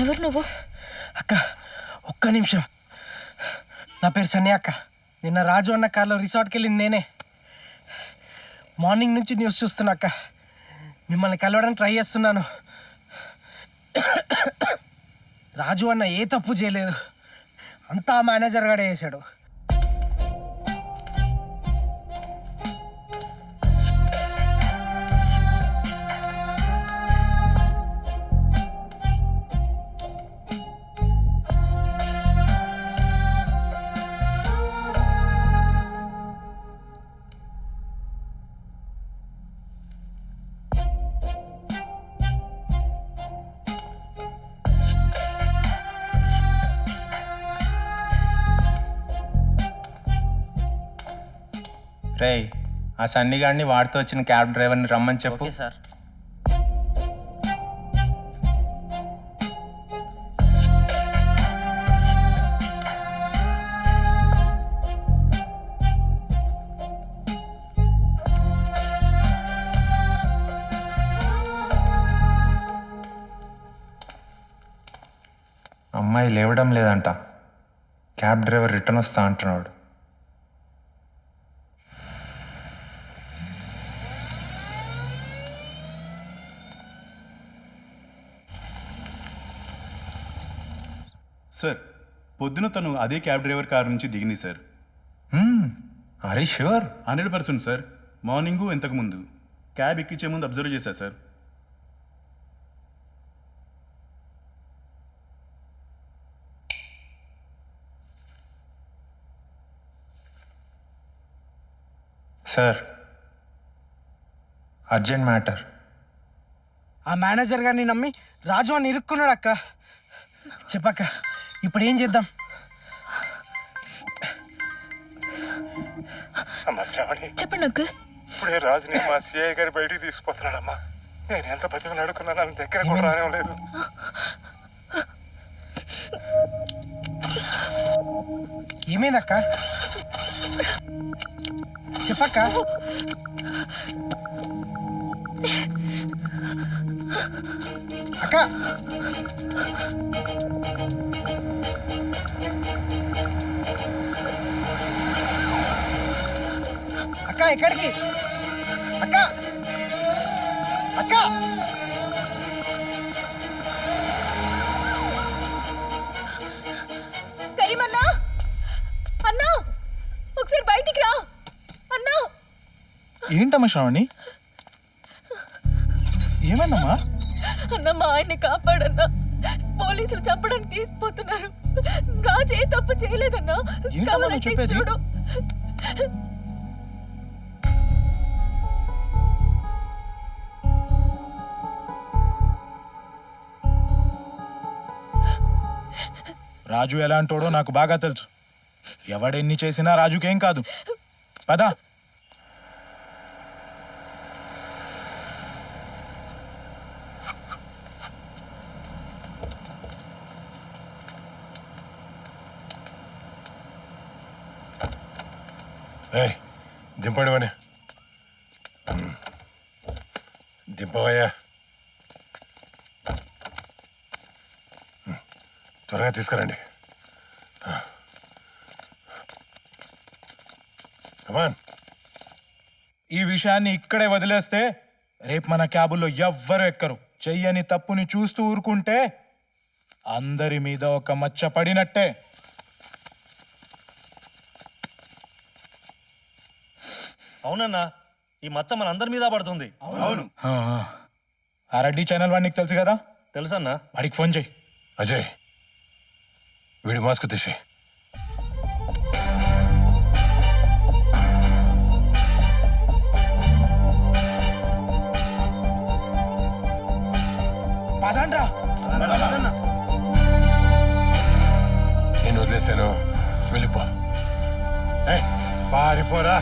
ఎవరు నువ్వు? అక్క ఒక్క నిమిషం. నా పేరు సన్య అక్క. నిన్న రాజు అన్న కార్లో రిసార్ట్కి వెళ్ళింది నేనే. మార్నింగ్ నుంచి న్యూస్ చూస్తున్నా అక్క. మిమ్మల్ని కలవడానికి ట్రై చేస్తున్నాను. రాజు అన్న ఏ తప్పు చేయలేదు, అంతా మేనేజర్ గాడే చేశాడు. రేయ్, ఆ సన్నీ గాడిని వాడితో వచ్చిన క్యాబ్ డ్రైవర్ని రమ్మని చెప్పు. సార్. అమ్మాయి లేవడం లేదంట. క్యాబ్ డ్రైవర్ రిటర్న్ వస్తా అంటున్నాడు. సార్, పొద్దున తను అదే క్యాబ్ డ్రైవర్ కారు నుంచి దిగింది సార్. అరే ష్యూర్? 100% సార్. మార్నింగు ఇంతకుముందు క్యాబ్ ఎక్కించే ముందు అబ్జర్వ్ చేశారు సార్. Sir, urgent matter. ఆ మేనేజర్ గారిని నమ్మి రాజు అని ఇరుక్కున్నాడు అక్క. చెప్పక్క, ఇప్పుడు ఏం చేద్దాం? అమ్మా శ్రావణి, చెప్పండి అంకుల్. ఇప్పుడే రాజుని మా సిఐ గారి బయటికి తీసుకొస్తున్నాడమ్మా. నేను ఎంత బతిమలు అడుకున్నా నన్ను దగ్గర కూడా రానివ్వలేదు. ఏమైందక్క? చెప్పక్క. అక్క, అక్క ఎక్కడికి? అక్క, అక్క, కరీమన్నా, అన్నా ఒకసారి బయటికి రా అన్నా. ఏంటమ్మా శ్రావణి, ఏమన్నమ్మా? అన్న, మా ఆయన్ని కాపాడన్నా. పోలీసులు చంపడానికి తీసుకుపోతున్నారు. రాజు ఏ తప్పు చేయలేదన్నా. ఏంటమ్మా కావాలంటే నువ్వు చెప్పేది? చూడు. రాజు ఎలాంటోడో నాకు బాగా తెలుసు. ఎవడెన్ని చేసినా రాజుకేం కాదు. పదా. ఏయ్, దింపండి అని దింపవయ్యా. త్వరగా తీసుకురండి. కమాన్. ఈ విషయాన్ని ఇక్కడే వదిలేస్తే రేపు మన క్యాబుల్లో ఎవ్వరు ఎక్కరు. చెయ్యని తప్పుని చూస్తూ ఊరుకుంటే అందరి మీద ఒక మచ్చ పడినట్టే. అవునన్నా, ఈ మచ్చ మన అందరి మీద పడుతుంది. అవును. ఆ రెడ్డి ఛానల్ వాడికి నీకు తెలుసు కదా, తెలుసన్నా. వాడికి ఫోన్ చేయి. అజయ్, వీడి మాస్క్ తీసి. పదండ్రా. నేను వదిలేశాను, వెళ్ళిపో. ఏయ్, పారిపోరా.